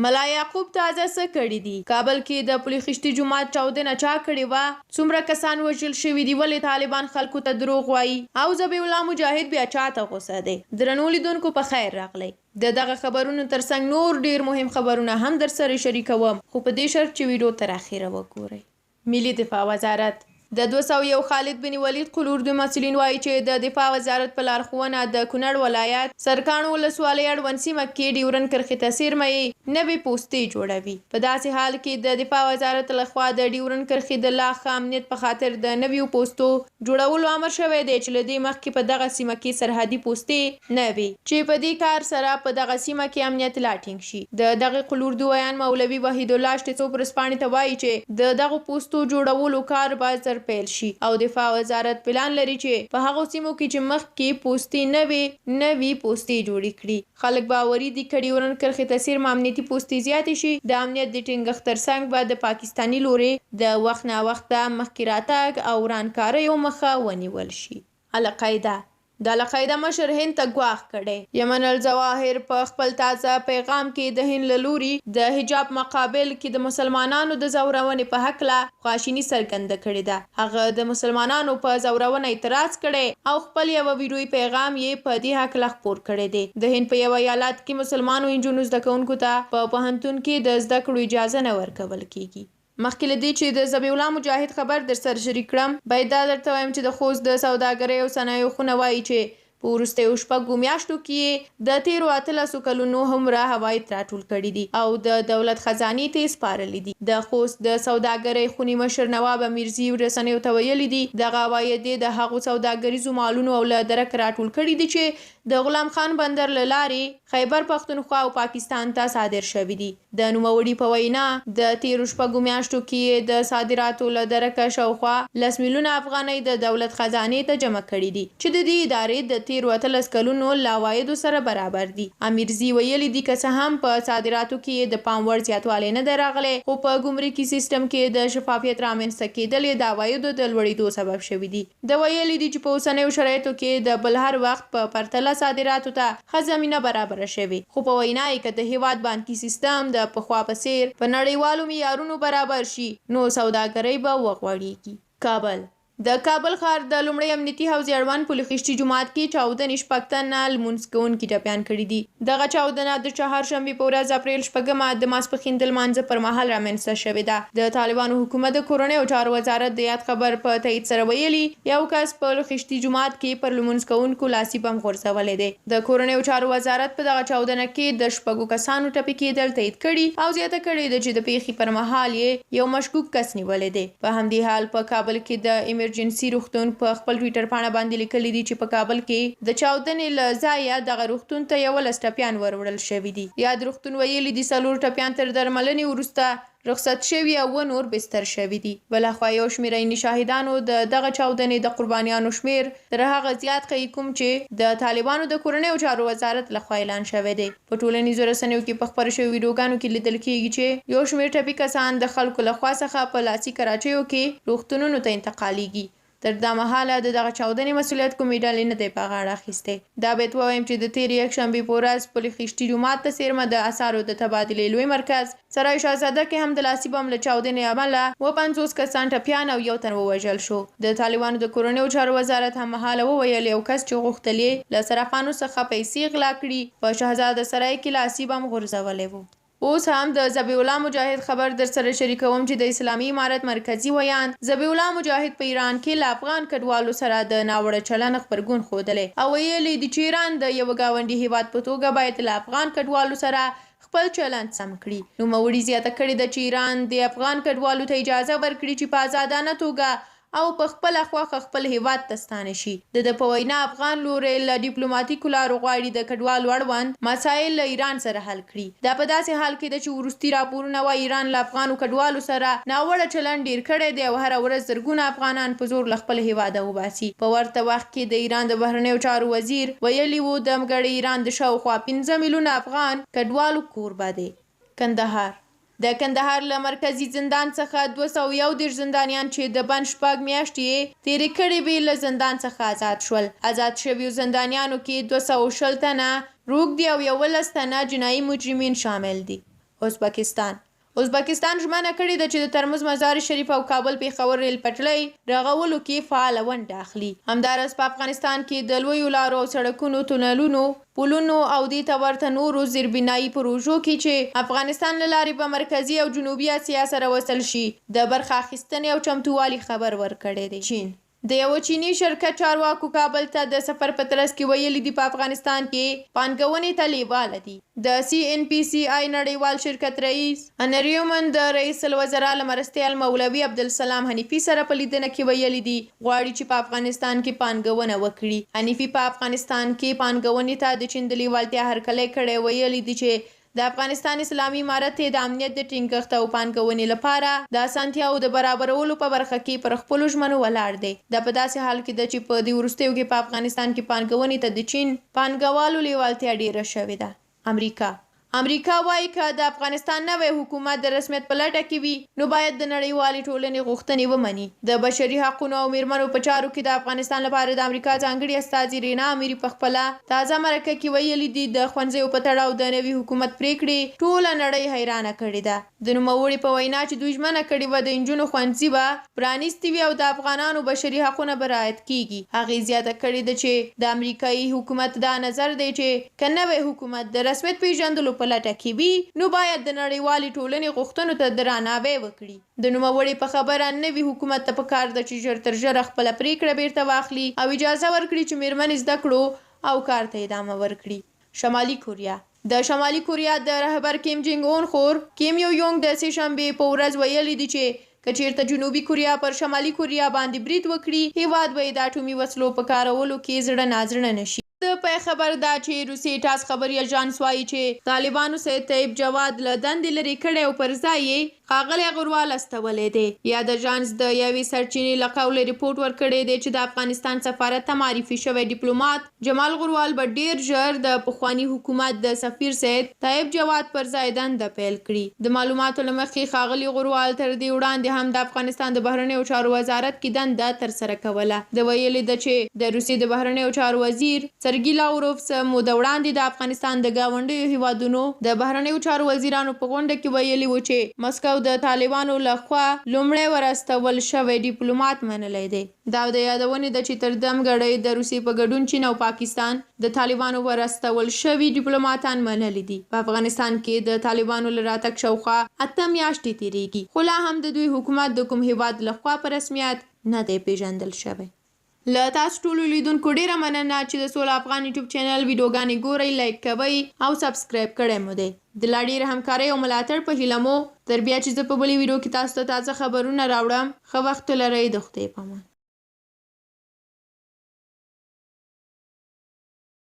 ملا یعقوب تازه څه کړي دي؟ کابل کې د پل خشتي جومات چاودنه چا کړې وه؟ څومره کسان وژل شوي دي؟ ولې طالبان خلکو ته دروغ وایي؟ او ذبیح الله مجاهد بیا چاته غوسه دی؟ درنو لیدونکو په خیر راغلی. د دغه خبرونو ترڅنګ نور ډیر مهم خبرونه هم در سره شریکوم، خو په دې شرط چې ویډیو تر اخره وګورئ. ملي دفاع وزارت د 201 خالد بن ولید قلور د مسؤلین وایي چې د دفاع وزارت په لارښوونه د کونړ ولایت سرکاڼو ولسوالۍ اړوند سیمه کې ډیورن کرښې ته څیرمه نوې پوستې جوړوي. په داسې حال کې د دفاع وزارت لخوا د ډیورن کرښې د لا ښه امنیت په خاطر د نویو پوستو جوړولو امر شوی دی چې له دې مخکې په دغه سیمه کې سرحدي پوستې نه وي، چې په دې کار سره په دغه سیمه کې امنیت لا ټینګ شي. د دغه قلور دویان مولوي وحید الله شټیڅو پرسپانې ته وایي چې د دغه پوستو جوړولو کار باید زر پیل شي او دفاع وزارت پلان لري چې په هغو سیمو کې چې مخکې پوستې نوي پوستې جوړې کړي. خلک باوري دي که ډیورن کرښې ته څیرمه امنیتي پوستې زیاتې شي، د امنیت د ټینګښت ترڅنګ به د پاکستاني لورې د وخت ناوخته مخکې راتګ او ورانکاریو مخه ونیول شي. القاعده د القاعده مشر هند ته ګواښ کړی. یمن الظواهر په خپل تازه پیغام کې د هند له لوري د حجاب مقابل کې د مسلمانانو د ځورونې په هکله خواشیني څرګنده کړې ده. هغه د مسلمانانو په ځورونه اعتراض کړی او خپل یوه ویډیویي پیغام یې په دې هکله خپور کړی دی. د هند په یوه ایالت کې مسلمانو نجونو زده کوونکو ته په پوهنتون کې د زده کړو اجازه نه ورکول کیږي. مخکې له دې چې د ذبیح الله مجاهد خبر در سره شریک کړم، باید دا درته وایم چې د خوست د سوداګرۍ او صنایعو خونه وایي چې په وروستیو 6 میاشتو کې د تیرو 18 کلونو هومره عواید راټول کړي دي او د دولت خزانې ته یې سپارلي دي. د خوست د سوداګرۍ خونې مشر نواب امیرزي رسنیو ته ویلي دي دغه عواید د هغو سوداګریزو مالونو او له درک راټول کړي دي چې د غلام خان بندر له لارې خیبر پښتونخوا او پاکستان ته صادر شوي دي. د نوموړي په وینا د تیرو 6 میاشتو کې د صادراتو له درکه شاوخوا 10 میلیونه افغانۍ د دولت خزانې ته جمع کړي دي چې د دې ادارې د تیرو 18 کلونو له عوایدو سره برابر دي. امیرزي ویلي دي که څه هم په صادراتو کې د پام وړ زیاتوالی نه دی راغلی، خو په ګمرکي سیستم کې د شفافیت رامنځته کېدل یې د عوایدو د لوړېدو سبب شوي دي. د ویلي دي چې په اوسنیو شرایطو کې د بل هر وخت په پرتله صادراتو ته ښه زمینه برابره شوې، خو په وینا یې که د هیواد بانکي سیستم د پخوا په څیر په نړیوالو معیارونو برابر شي نو سوداګرۍ به وغوړېږي. کابل د کابل ښار د لومړي امنیتي حوزې اړوند پل خشتي جومات کې چاودنې 6 تنه لمونځ کوونکي ټپیان کړي دي. دغه چاودنه د چهارشنبې په ورځ اپریل 6 د ماسپښین د لمانځه پر مهال رامنځته شوې ده. د طالبانو حکومت د کورنیو چارو وزارت د یاد خبر په تایید سره ویلي یو کس په پل خشتي جومات کې پر لمونځ کوونکو لاسي بم غورځولی دی. د کورنیو چارو وزارت په دغه چاودنه کې د 6 کسانو ټپي کېدل تایید کړي او زیاته کړې ده چې د پیښې پر مهال یې یو مشکوک کس نیولی دی. په همدې حال په کابل کې د ایمرجنسي روغتون په خپل ټویټر پاڼه باندې لیکلي دي چې په کابل کې د چاودنې له ځایه دغه روغتون ته 11 ټپیان وروړل شوي دي. یاد روغتون ویلي دي 4 ټپیان تر درملنې وروسته رخصت شوي او نور بستر شوي دي. بلخوا یو شمېر عیني شاهدانو د دغه چاودنې د قربانیانو شمېر تر هغه زیات ښیي کوم چې د طالبانو د کورنیو چارو وزارت لخوا اعلان شوی دی. په ټولنیزو رسنیو کې په خپرو شویو ویډیوګانو کې لیدل کېږي چې یو شمېر ټپي کسان د خلکو لخوا څخه په لاسي کراچیو کې روغتونونو ته انتقالیږي. تر دا مهاله د دغه چاودنې مسؤلیت کومې ډلې نه دی په غاړه اخیستی. دا باید ووایم چې د تېرې یکشنبې په ورځ پل خشتي جومات ته څیرمه د اثارو د تبادلې لوی مرکز سرای شهزاده کې هم د لاسي بم له چاودنې امله 50 کسان ټپیان او 1 تن ووژل شو. د طالبانو د کورنیو چارو وزارت هم مهاله وویل یو کس چې غوښتل یې له صرافانو څخه پیسې غلا کړي په شهزاده سرای کې لاسي بم غورځولی و. اوس هم د ذبیح الله مجاهد خبر در سره شریکوم چې د اسلامي امارت مرکزی ویان ذبیح الله مجاهد په ایران کې له افغان کډوالو سره د ناوړه چلند خبرګون ښودلی او ویلي دي چې ایران د یو ګاونډي هیواد په توګه باید له افغان کډوالو سره خپل چلند سم کړي. نوموړي زیاته کړې ده چې ایران د افغان کډوالو ته اجازه ورکړي چې په ازادانه توګه او په خپله خوښه خپل هیواد ته ستانه شي. د په وینا افغان لوري له ډیپلوماټیکو لارو غواړي د کډوالو اړوند مسایل له ایران سره حل کړي. دا په داسې حال کې ده چې وروستي راپورونه وایي ایران له افغانو کډوالو سره ناوړه چلند ډیر کړی دی او هره ورځ زرګونه افغانان په زور له خپل هیواده وباسي. په ورته وخت کې د ایران د بهرنیو چارو وزیر ویلي و د همګړې ایران د شاوخوا 15 میلیونه افغان کډوالو کوربه دی. کندهار د کندهار له مرکزي زندان څخه 211 زندانیان چې د بند 6 میاشتې یې تیرې کړې وې له زندان څخه آزاد شول. آزاد شویو زندانیانو کې 220 تنه روږدي او 11 تنه جنایي مجرمین شامل دي. ازبکستان ژمنه کړې ده چې د ترمز مزار شریف او کابل پیښور ریل پټلۍ رغولو کې فعاله ونډه اخلي. همداراز په افغانستان کې د لویو لارو او سړکونو، تونلونو، پلونو او دې ته ورته نورو زیربنایي پروژو کې چې افغانستان له لارې په مرکزي او جنوبي اسیا سره وصل شي د برخه اخیستنې او چمتووالي خبر ورکړی دی. چین د یو چینی شرکت چارواکو کابل ته د سفر په ترڅ کې ویلي دي په افغانستان کې پانګونې ته لیواله دي. د CNPCI نړیوال شرکت رئیس انریومن د رئیس الوزرا له مرستیال مولوي عبدالسلام حنیفي سره په لیدنه کې ویلي دي غواړي چې په افغانستان کې پانګونه وکړي. حنیفي په افغانستان کې پانګونې ته د چین د لیوالتیا هرکلی کړی. ویلي دي چې د افغانستان اسلامي امارت د امنیت د ټینګښت او پانګونې لپاره د اسانتیاو د برابرولو په برخه کې پر خپلو ژمنو ولاړ دی. دا په داسې حال کې ده چې په دې وروستیو کې په افغانستان کې پانګونې ته د چین پانګوالو لیوالتیا ډیره شوې ده. امریکا وایي که د افغانستان نوی حکومت د رسمیت په لټه کې وي نو باید د نړیوالې ټولنې غوښتنې ومني. د بشري حقونو او میرمنو په چارو کې د افغانستان لپاره د امریکا ځانګړي استازي رینا اميري په خپله تازه مرکه کې ویلي دي د ښوونځیو په تړاو د نوي حکومت پریکړې ټوله نړۍ حیرانه کړې ده. د نوموړي په وینا چې دوی ژمنه کړې وه د نجونو ښوونځي به پرانیستي وي او د افغانانو بشري حقونه به رعایت کیږي. هغې زیاته کړې ده چې د امریکایي حکومت دا نظر دی چې که نوی حکومت د رسمیت پیژندلو په لټه کې وي نو باید د نړیوالې ټولنې غوښتنو ته درناوی وکړي. د نوموړي په خبره نوي حکومت ته پکار ده چې ژر تر ژره خپله پریکړه بیرته واخلي او اجازه ورکړي چې میرمنې زده کړو او کار ته ادامه ورکړي. شمالي کوریا د شمالي کوریا د رهبر کیم جنګ اون خور کیم یو یونګ د سې شنبې په ورځ ویلي دي چې که چیرته جنوبي کوریا پر شمالي کوریا باندې برید وکړي هیواد به د اټومي وسلو په کارولو کې زړه نازړه نشي. په خبر دا چې روسي ټاس خبري اژانس وایي چې طالبانو سید طیب جواد له دندې لرې کړی او پر ځای یې ښاغلی غروال استولی دی. یا د اژانس د یوې سرچینې له قوله ریپورټ ورکړی دی چې د افغانستان سفارت ته معرفي شوی ډیپلومات جمال غروال به ډیر ژر د پخواني حکومت د سفیر سید طیب جواد پر ځای دنده پیل کړي. د معلوماتو له مخې ښاغلي غروال تر دې وړاندې هم د افغانستان د بهرنیو چارو وزارت کې دنده ترسره کوله. د ویلي ده چې د روسیې د بهرنیو چارو وزیر سرګي لاوروف څه موده وړاندې د افغانستان د ګاونډیو هیوادونو د بهرنیو چارو وزیرانو په غونډه کې ویلي و چې مسکو د طالبانو لخوا لومړی ورستول شوی ډیپلومات منلی دی. دا د یادونې ده چې تر دمګړۍ د روسیې په ګډون چین او پاکستان د طالبانو ورستول شوي ډیپلوماتان منلي دي. په افغانستان کې د طالبانو له راتګ شاوخوا 8 میاشتې تیریږي خو لا هم د دوی حکومت د کوم هیواد لخوا په رسمیت نه دی پیژندل شوی. له تاسو ټولو لیدونکو ډیره مننه چې د سوله افغان یوټیوب چینل ویډیوګانې ګورئ، لایک کوئ او سبسکرایب کړی مو دی. د لا ډیره همکارۍ او ملاتړ په هیله مو تر بیا چې زه په بلې ویډیو کې تاسو ته تازه خبرونه راوړم. ښه وخت ولرئ. د خدای په امان.